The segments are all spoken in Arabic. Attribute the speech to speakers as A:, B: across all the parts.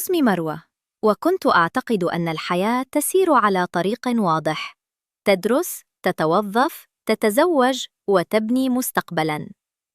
A: اسمي مروة، وكنت أعتقد أن الحياة تسير على طريق واضح: تدرس، تتوظف، تتزوج، وتبني مستقبلاً.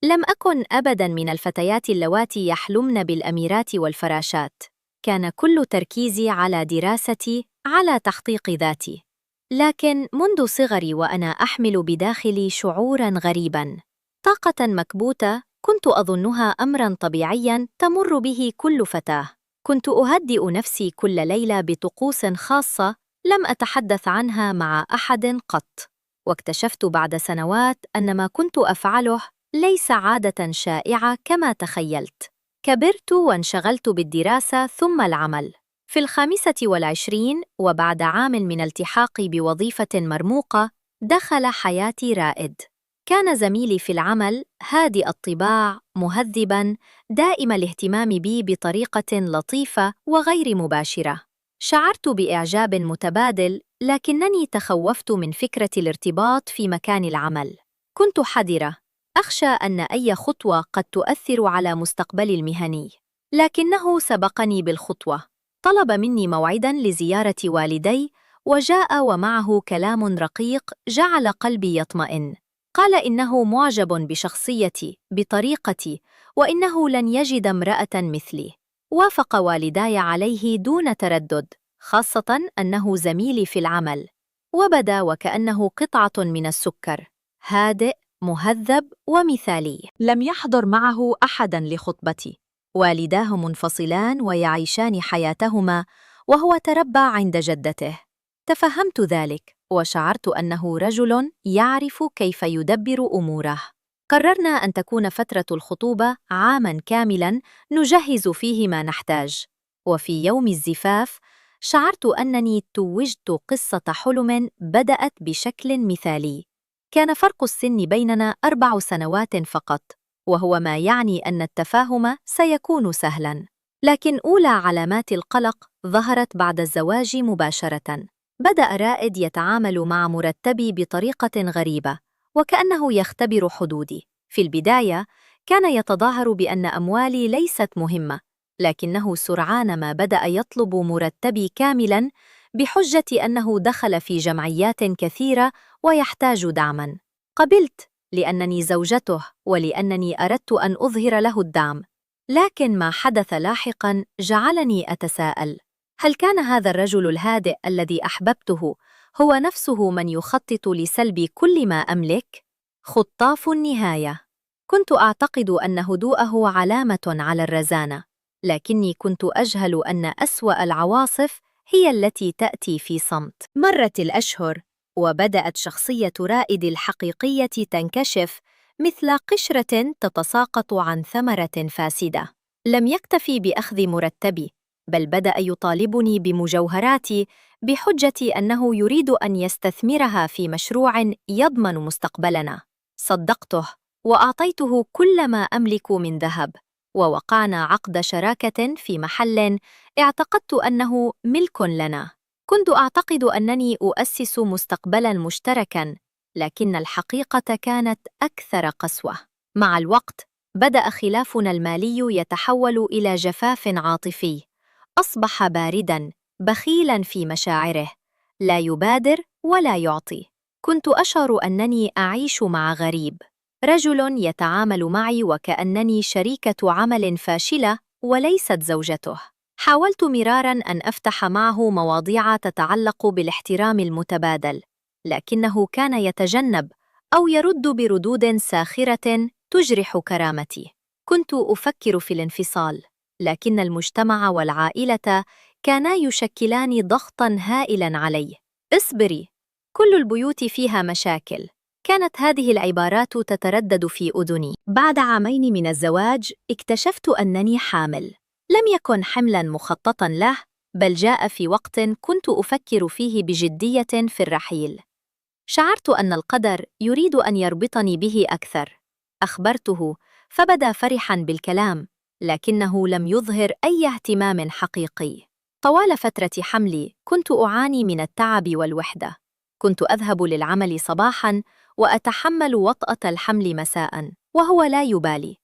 A: لم أكن أبداً من الفتيات اللواتي يحلمن بالأميرات والفراشات. كان كل تركيزي على دراستي، على تحقيق ذاتي. لكن منذ صغري وأنا أحمل بداخلي شعوراً غريباً، طاقة مكبوتة كنت أظنها أمراً طبيعياً تمر به كل فتاة. كنت أهدئ نفسي كل ليلة بطقوس خاصة لم أتحدث عنها مع أحد قط، واكتشفت بعد سنوات أن ما كنت أفعله ليس عادة شائعة كما تخيلت. كبرت وانشغلت بالدراسة ثم العمل. في 25 وبعد عام من التحاقي بوظيفة مرموقة، دخل حياتي رائد. كان زميلي في العمل هادئ الطباع، مهذباً، دائم الاهتمام بي بطريقة لطيفة وغير مباشرة. شعرت بإعجاب متبادل، لكنني تخوفت من فكرة الارتباط في مكان العمل. كنت حذرة، أخشى أن أي خطوة قد تؤثر على مستقبلي المهني. لكنه سبقني بالخطوة. طلب مني موعداً لزيارة والدي، وجاء ومعه كلام رقيق جعل قلبي يطمئن. قال إنه معجب بشخصيتي، بطريقتي، وإنه لن يجد امرأة مثلي. وافق والداي عليه دون تردد، خاصة أنه زميلي في العمل. وبدا وكأنه قطعة من السكر، هادئ، مهذب ومثالي. لم يحضر معه أحداً لخطبتي. والداه منفصلان ويعيشان حياتهما، وهو تربى عند جدته. تفهمت ذلك، وشعرت أنه رجل يعرف كيف يدبر أموره. قررنا أن تكون فترة الخطوبة عاماً كاملاً نجهز فيه ما نحتاج. وفي يوم الزفاف شعرت أنني توجت قصة حلم بدأت بشكل مثالي. كان فرق السن بيننا 4 سنوات فقط، وهو ما يعني أن التفاهم سيكون سهلاً. لكن أولى علامات القلق ظهرت بعد الزواج مباشرة. بدأ رائد يتعامل مع مرتبي بطريقة غريبة، وكأنه يختبر حدودي. في البداية كان يتظاهر بأن أموالي ليست مهمة، لكنه سرعان ما بدأ يطلب مرتبي كاملاً بحجة أنه دخل في جمعيات كثيرة ويحتاج دعماً. قبلت، لأنني زوجته ولأنني أردت أن أظهر له الدعم. لكن ما حدث لاحقاً جعلني أتساءل: هل كان هذا الرجل الهادئ الذي أحببته هو نفسه من يخطط لسلب كل ما أملك؟ خطاف النهاية. كنت أعتقد أن هدوءه علامة على الرزانة، لكني كنت أجهل أن أسوأ العواصف هي التي تأتي في صمت. مرت الأشهر، وبدأت شخصية رائد الحقيقية تنكشف مثل قشرة تتساقط عن ثمرة فاسدة. لم يكتفي بأخذ مرتبي، بل بدأ يطالبني بمجوهراتي بحجة أنه يريد أن يستثمرها في مشروع يضمن مستقبلنا. صدقته، وأعطيته كل ما أملك من ذهب، ووقعنا عقد شراكة في محل اعتقدت أنه ملك لنا. كنت أعتقد أنني أؤسس مستقبلاً مشتركاً، لكن الحقيقة كانت أكثر قسوة. مع الوقت بدأ خلافنا المالي يتحول إلى جفاف عاطفي. أصبح بارداً، بخيلاً في مشاعره، لا يبادر ولا يعطي. كنت أشعر أنني أعيش مع غريب، رجل يتعامل معي وكأنني شريكة عمل فاشلة وليست زوجته. حاولت مراراً أن أفتح معه مواضيع تتعلق بالاحترام المتبادل، لكنه كان يتجنب أو يرد بردود ساخرة تجرح كرامتي. كنت أفكر في الانفصال، لكن المجتمع والعائلة كانا يشكلان ضغطاً هائلاً علي. اصبري، كل البيوت فيها مشاكل. كانت هذه العبارات تتردد في أذني. بعد عامين من الزواج اكتشفت أنني حامل. لم يكن حملاً مخططاً له، بل جاء في وقت كنت أفكر فيه بجدية في الرحيل. شعرت أن القدر يريد أن يربطني به أكثر. أخبرته، فبدا فرحاً بالكلام، لكنه لم يظهر أي اهتمام حقيقي. طوال فترة حملي كنت أعاني من التعب والوحدة. كنت أذهب للعمل صباحاً وأتحمل وطأة الحمل مساءً، وهو لا يبالي.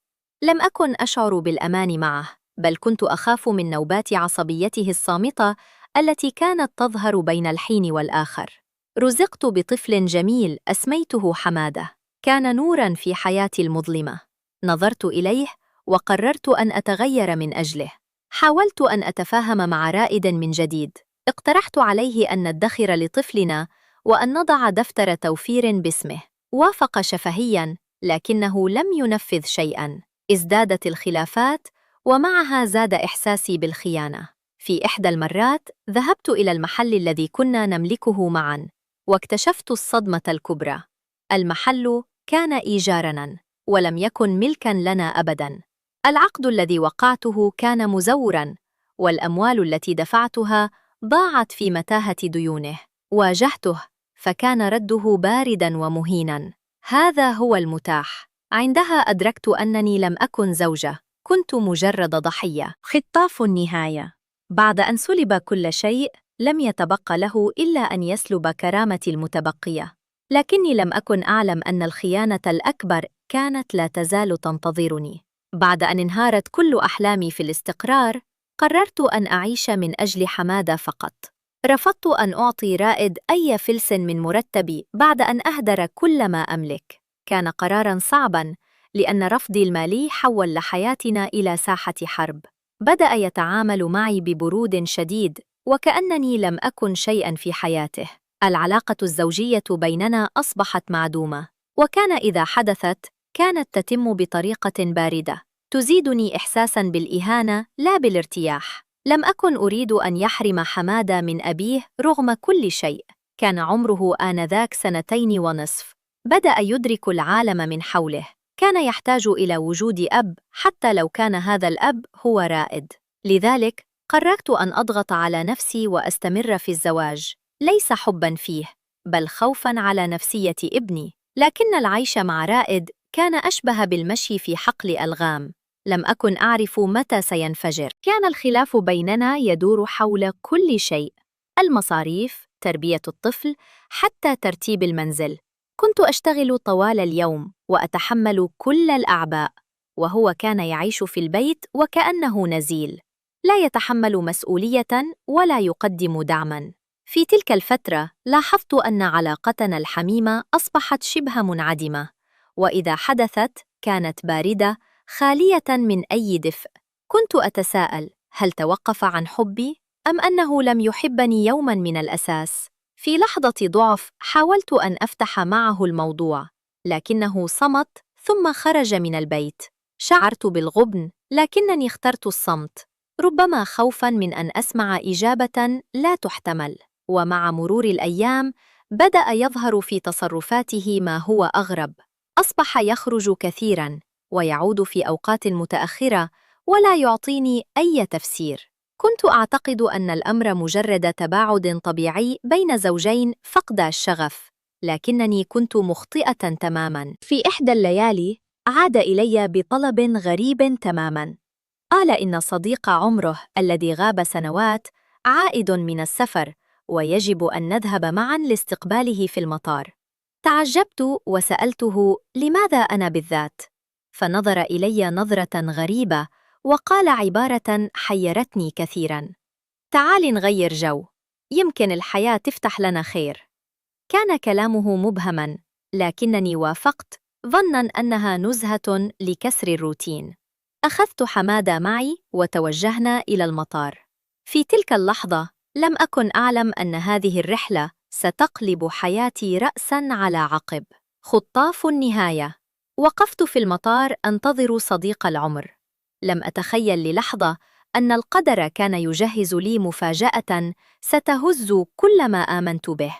A: لم أكن أشعر بالأمان معه، بل كنت أخاف من نوبات عصبيته الصامتة التي كانت تظهر بين الحين والآخر. رزقت بطفل جميل أسميته حمادة. كان نوراً في حياتي المظلمة. نظرت إليه وقررت أن أتغير من أجله. حاولت أن أتفاهم مع رائد من جديد. اقترحت عليه أن ندخر لطفلنا وأن نضع دفتر توفير باسمه. وافق شفهياً، لكنه لم ينفذ شيئاً. ازدادت الخلافات، ومعها زاد إحساسي بالخيانة. في إحدى المرات ذهبت إلى المحل الذي كنا نملكه معاً، واكتشفت الصدمة الكبرى. المحل كان إيجاراً، ولم يكن ملكاً لنا أبداً. العقد الذي وقعته كان مزوراً، والأموال التي دفعتها ضاعت في متاهة ديونه. واجهته، فكان رده بارداً ومهيناً. هذا هو المتاح. عندها أدركت أنني لم أكن زوجة، كنت مجرد ضحية. خطاف النهاية. بعد أن سلب كل شيء، لم يتبقى له إلا أن يسلب كرامتي المتبقية. لكني لم أكن أعلم أن الخيانة الأكبر كانت لا تزال تنتظرني. بعد أن انهارت كل أحلامي في الاستقرار، قررت أن أعيش من أجل حمادة فقط. رفضت أن أعطي رائد أي فلس من مرتبي بعد أن أهدر كل ما أملك. كان قراراً صعباً، لأن رفضي المالي حول حياتنا إلى ساحة حرب. بدأ يتعامل معي ببرود شديد، وكأنني لم أكن شيئاً في حياته. العلاقة الزوجية بيننا أصبحت معدومة، وكان إذا حدثت كانت تتم بطريقة باردة، تزيدني إحساساً بالإهانة لا بالارتياح. لم أكن أريد أن يحرم حمادة من أبيه رغم كل شيء. كان عمره آنذاك 2.5. بدأ يدرك العالم من حوله. كان يحتاج إلى وجود أب، حتى لو كان هذا الأب هو رائد. لذلك قررت أن أضغط على نفسي وأستمر في الزواج، ليس حباً فيه، بل خوفاً على نفسية ابني. لكن العيش مع رائد كان أشبه بالمشي في حقل ألغام. لم أكن أعرف متى سينفجر. كان الخلاف بيننا يدور حول كل شيء: المصاريف، تربية الطفل، حتى ترتيب المنزل. كنت أشتغل طوال اليوم وأتحمل كل الأعباء، وهو كان يعيش في البيت وكأنه نزيل، لا يتحمل مسؤولية ولا يقدم دعماً. في تلك الفترة لاحظت أن علاقتنا الحميمة أصبحت شبه منعدمة، وإذا حدثت كانت باردة، خالية من أي دفء. كنت أتساءل: هل توقف عن حبي؟ أم أنه لم يحبني يوماً من الأساس؟ في لحظة ضعف حاولت أن أفتح معه الموضوع، لكنه صمت ثم خرج من البيت. شعرت بالغبن، لكنني اخترت الصمت، ربما خوفاً من أن أسمع إجابة لا تحتمل. ومع مرور الأيام بدأ يظهر في تصرفاته ما هو أغرب. أصبح يخرج كثيراً ويعود في أوقات متأخرة ولا يعطيني أي تفسير. كنت أعتقد أن الأمر مجرد تباعد طبيعي بين زوجين فقدا الشغف، لكنني كنت مخطئة تماماً. في إحدى الليالي عاد إلي بطلب غريب تماماً. قال إن صديق عمره الذي غاب سنوات عائد من السفر، ويجب أن نذهب معاً لاستقباله في المطار. تعجبت وسألته لماذا أنا بالذات؟ فنظر إلي نظرة غريبة وقال عبارة حيرتني كثيراً: تعالي نغير جو، يمكن الحياة تفتح لنا خير. كان كلامه مبهماً، لكنني وافقت ظناً أنها نزهة لكسر الروتين. أخذت حمادة معي وتوجهنا إلى المطار. في تلك اللحظة لم أكن أعلم أن هذه الرحلة ستقلب حياتي رأساً على عقب. خطاف النهاية. وقفت في المطار أنتظر صديق العمر. لم أتخيل للحظة أن القدر كان يجهز لي مفاجأة ستهز كل ما آمنت به.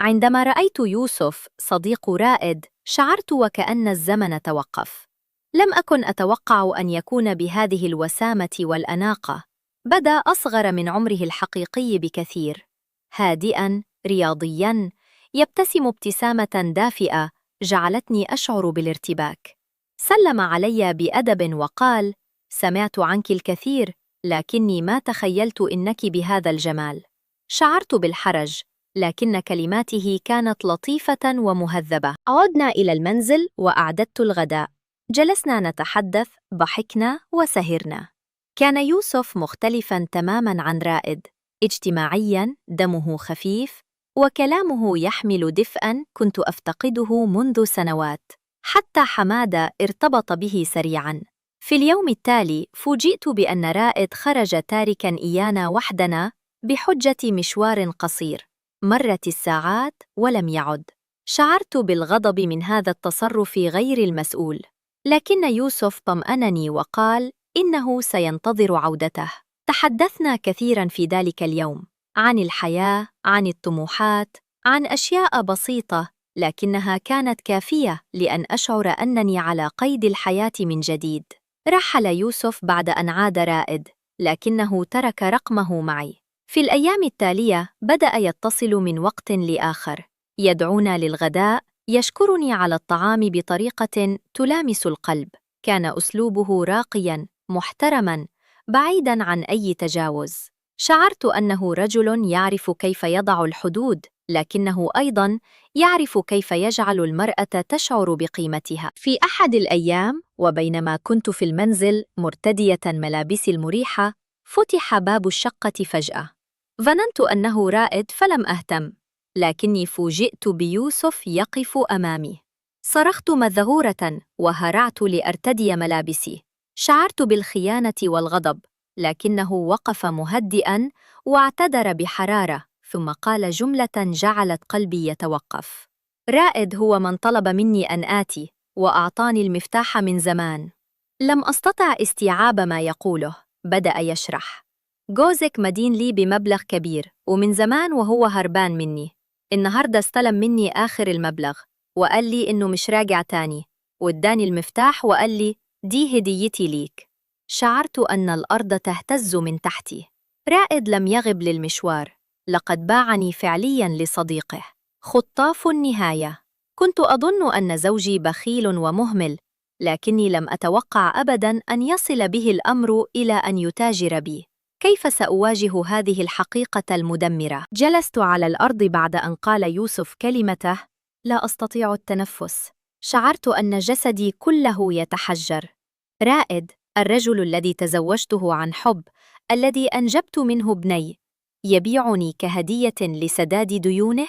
A: عندما رأيت يوسف صديق رائد شعرت وكأن الزمن توقف. لم أكن أتوقع أن يكون بهذه الوسامة والأناقة. بدأ أصغر من عمره الحقيقي بكثير، هادئاً، رياضياً، يبتسم ابتسامة دافئة جعلتني أشعر بالارتباك. سلم علي بأدب وقال: سمعت عنك الكثير، لكني ما تخيلت إنك بهذا الجمال. شعرت بالحرج، لكن كلماته كانت لطيفة ومهذبة. عدنا إلى المنزل وأعددت الغداء. جلسنا نتحدث، ضحكنا وسهرنا. كان يوسف مختلفاً تماماً عن رائد، اجتماعياً، دمه خفيف، وكلامه يحمل دفئاً كنت أفتقده منذ سنوات. حتى حمادة ارتبط به سريعاً. في اليوم التالي فوجئت بأن رائد خرج تاركاً إيانا وحدنا بحجة مشوار قصير. مرت الساعات ولم يعد. شعرت بالغضب من هذا التصرف غير المسؤول، لكن يوسف طمأنني وقال إنه سينتظر عودته. تحدثنا كثيراً في ذلك اليوم عن الحياة، عن الطموحات، عن أشياء بسيطة، لكنها كانت كافية لأن أشعر أنني على قيد الحياة من جديد. رحل يوسف بعد أن عاد رائد، لكنه ترك رقمه معي. في الأيام التالية بدأ يتصل من وقت لآخر، يدعونا للغداء، يشكرني على الطعام بطريقة تلامس القلب. كان أسلوبه راقياً، محترماً، بعيداً عن أي تجاوز. شعرت أنه رجل يعرف كيف يضع الحدود، لكنه أيضاً يعرف كيف يجعل المرأة تشعر بقيمتها. في أحد الأيام وبينما كنت في المنزل مرتدية ملابسي المريحة، فتح باب الشقة فجأة. ظننت أنه رائد فلم أهتم، لكني فوجئت بيوسف يقف أمامي. صرخت مذعورة وهرعت لأرتدي ملابسي. شعرت بالخيانة والغضب، لكنه وقف مهدئاً واعتذر بحرارة، ثم قال جملة جعلت قلبي يتوقف. رائد هو من طلب مني أن آتي، وأعطاني المفتاح من زمان. لم أستطع استيعاب ما يقوله. بدأ يشرح: جوزك مدين لي بمبلغ كبير، ومن زمان وهو هربان مني. النهاردة استلم مني آخر المبلغ، وقال لي إنه مش راجع تاني، واداني المفتاح وقال لي دي هديتي ليك. شعرت أن الأرض تهتز من تحتي. رائد لم يغب للمشوار، لقد باعني فعلياً لصديقه. خطاف النهاية. كنت أظن أن زوجي بخيل ومهمل، لكني لم أتوقع أبداً أن يصل به الأمر إلى أن يتاجر بي. كيف سأواجه هذه الحقيقة المدمرة؟ جلست على الأرض بعد أن قال يوسف كلمته: لا أستطيع التنفس. شعرت أن جسدي كله يتحجر. رائد، الرجل الذي تزوجته عن حب، الذي أنجبت منه ابني، يبيعني كهدية لسداد ديونه؟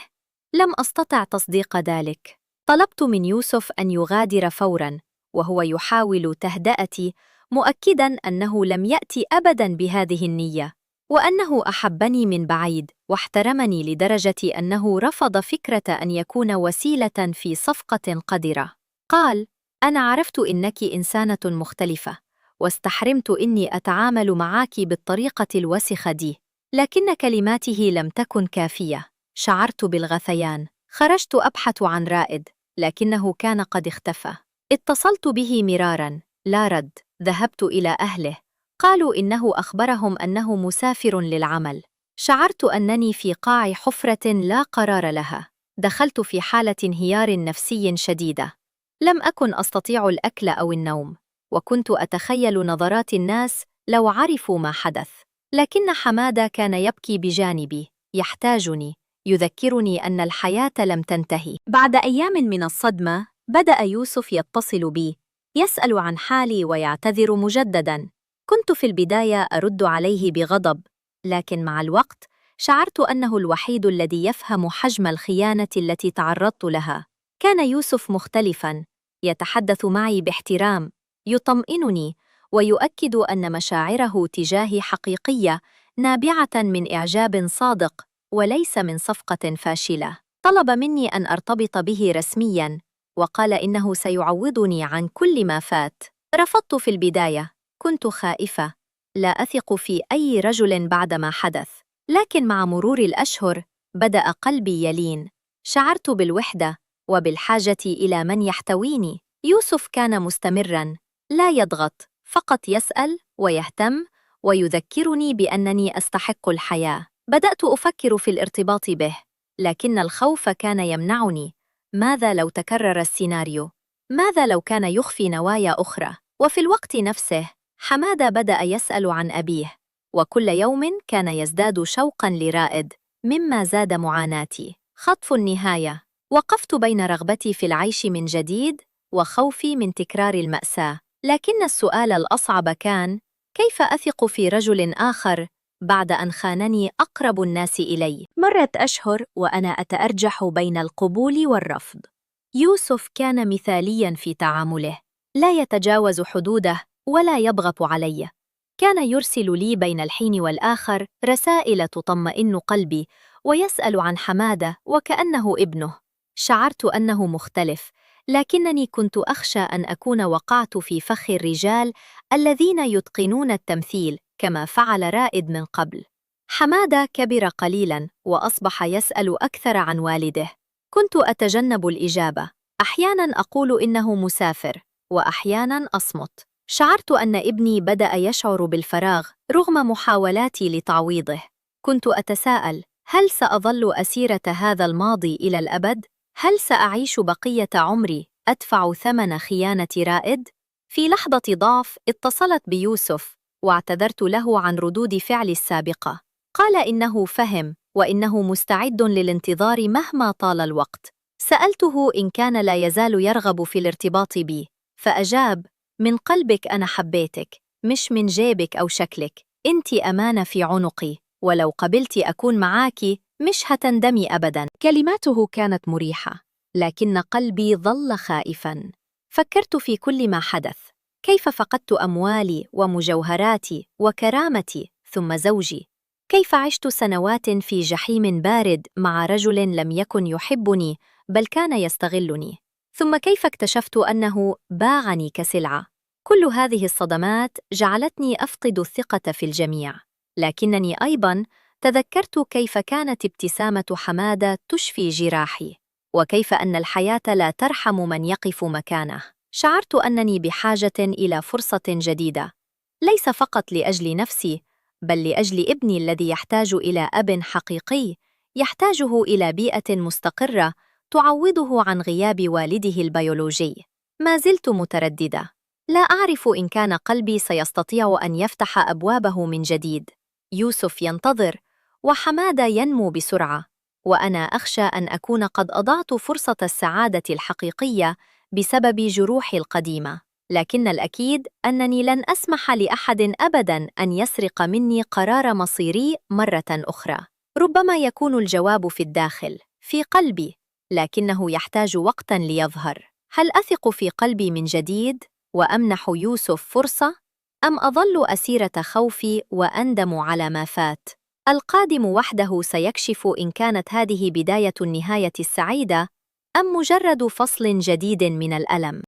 A: لم أستطع تصديق ذلك. طلبت من يوسف أن يغادر فوراً، وهو يحاول تهدئتي، مؤكداً أنه لم يأتي أبداً بهذه النية، وأنه أحبني من بعيد واحترمني لدرجة أنه رفض فكرة أن يكون وسيلة في صفقة قذرة. قال: أنا عرفت إنك إنسانة مختلفة، واستحرمت إني أتعامل معك بالطريقة الوسخة دي. لكن كلماته لم تكن كافية. شعرت بالغثيان. خرجت أبحث عن رائد، لكنه كان قد اختفى. اتصلت به مراراً، لا رد. ذهبت إلى أهله، قالوا إنه أخبرهم أنه مسافر للعمل. شعرت أنني في قاع حفرة لا قرار لها. دخلت في حالة انهيار نفسي شديدة. لم أكن أستطيع الأكل أو النوم، وكنت أتخيل نظرات الناس لو عرفوا ما حدث. لكن حمادة كان يبكي بجانبي، يحتاجني، يذكرني أن الحياة لم تنتهي. بعد أيام من الصدمة بدأ يوسف يتصل بي، يسأل عن حالي ويعتذر مجدداً. كنت في البداية أرد عليه بغضب، لكن مع الوقت شعرت أنه الوحيد الذي يفهم حجم الخيانة التي تعرضت لها. كان يوسف مختلفاً، يتحدث معي باحترام، يطمئنني، ويؤكد أن مشاعره تجاهي حقيقية، نابعة من إعجاب صادق وليس من صفقة فاشلة. طلب مني أن أرتبط به رسمياً، وقال إنه سيعوضني عن كل ما فات. رفضت في البداية، كنت خائفة، لا أثق في أي رجل بعد ما حدث. لكن مع مرور الأشهر بدأ قلبي يلين. شعرت بالوحدة وبالحاجة إلى من يحتويني. يوسف كان مستمراً، لا يضغط، فقط يسأل ويهتم ويذكرني بأنني أستحق الحياة. بدأت أفكر في الارتباط به، لكن الخوف كان يمنعني. ماذا لو تكرر السيناريو؟ ماذا لو كان يخفي نوايا أخرى؟ وفي الوقت نفسه حمادة بدأ يسأل عن أبيه، وكل يوم كان يزداد شوقاً لرائد، مما زاد معاناتي. خطف النهاية. وقفت بين رغبتي في العيش من جديد وخوفي من تكرار المأساة. لكن السؤال الأصعب كان: كيف أثق في رجل آخر بعد أن خانني أقرب الناس إلي؟ مرت أشهر وأنا أتأرجح بين القبول والرفض. يوسف كان مثالياً في تعامله، لا يتجاوز حدوده ولا يضغط علي. كان يرسل لي بين الحين والآخر رسائل تطمئن قلبي، ويسأل عن حمادة وكأنه ابنه. شعرت أنه مختلف، لكنني كنت أخشى أن أكون وقعت في فخ الرجال الذين يتقنون التمثيل كما فعل رائد من قبل. حمادة كبر قليلاً وأصبح يسأل أكثر عن والده. كنت أتجنب الإجابة، أحياناً أقول إنه مسافر، وأحياناً أصمت. شعرت أن ابني بدأ يشعر بالفراغ رغم محاولاتي لتعويضه. كنت أتساءل، هل سأظل أسيرة هذا الماضي إلى الأبد؟ هل سأعيش بقية عمري أدفع ثمن خيانة رائد؟ في لحظة ضعف اتصلت بيوسف واعتذرت له عن ردود فعلي السابقة. قال إنه فهم وإنه مستعد للانتظار مهما طال الوقت. سألته إن كان لا يزال يرغب في الارتباط بي، فأجاب: من قلبك أنا حبيتك، مش من جيبك أو شكلك. أنت أمانة في عنقي، ولو قبلت أكون معاكي مش هتندمي أبداً. كلماته كانت مريحة، لكن قلبي ظل خائفاً. فكرت في كل ما حدث، كيف فقدت أموالي ومجوهراتي وكرامتي، ثم زوجي. كيف عشت سنوات في جحيم بارد مع رجل لم يكن يحبني بل كان يستغلني. ثم كيف اكتشفت أنه باعني كسلعة. كل هذه الصدمات جعلتني أفقد الثقة في الجميع، لكنني أيضاً تذكرت كيف كانت ابتسامة حمادة تشفي جراحي، وكيف أن الحياة لا ترحم من يقف مكانه. شعرت أنني بحاجة إلى فرصة جديدة، ليس فقط لأجل نفسي، بل لأجل ابني الذي يحتاج إلى أب حقيقي، يحتاجه إلى بيئة مستقرة تعوضه عن غياب والده البيولوجي. ما زلت مترددة، لا أعرف إن كان قلبي سيستطيع أن يفتح أبوابه من جديد. يوسف ينتظر، وحمادة ينمو بسرعة، وأنا أخشى أن أكون قد أضعت فرصة السعادة الحقيقية بسبب جروحي القديمة. لكن الأكيد أنني لن أسمح لأحد أبداً أن يسرق مني قرار مصيري مرة أخرى. ربما يكون الجواب في الداخل، في قلبي، لكنه يحتاج وقتاً ليظهر. هل أثق في قلبي من جديد وأمنح يوسف فرصة؟ أم أظل أسيرة خوفي وأندم على ما فات؟ القادم وحده سيكشف إن كانت هذه بداية النهاية السعيدة أم مجرد فصل جديد من الألم.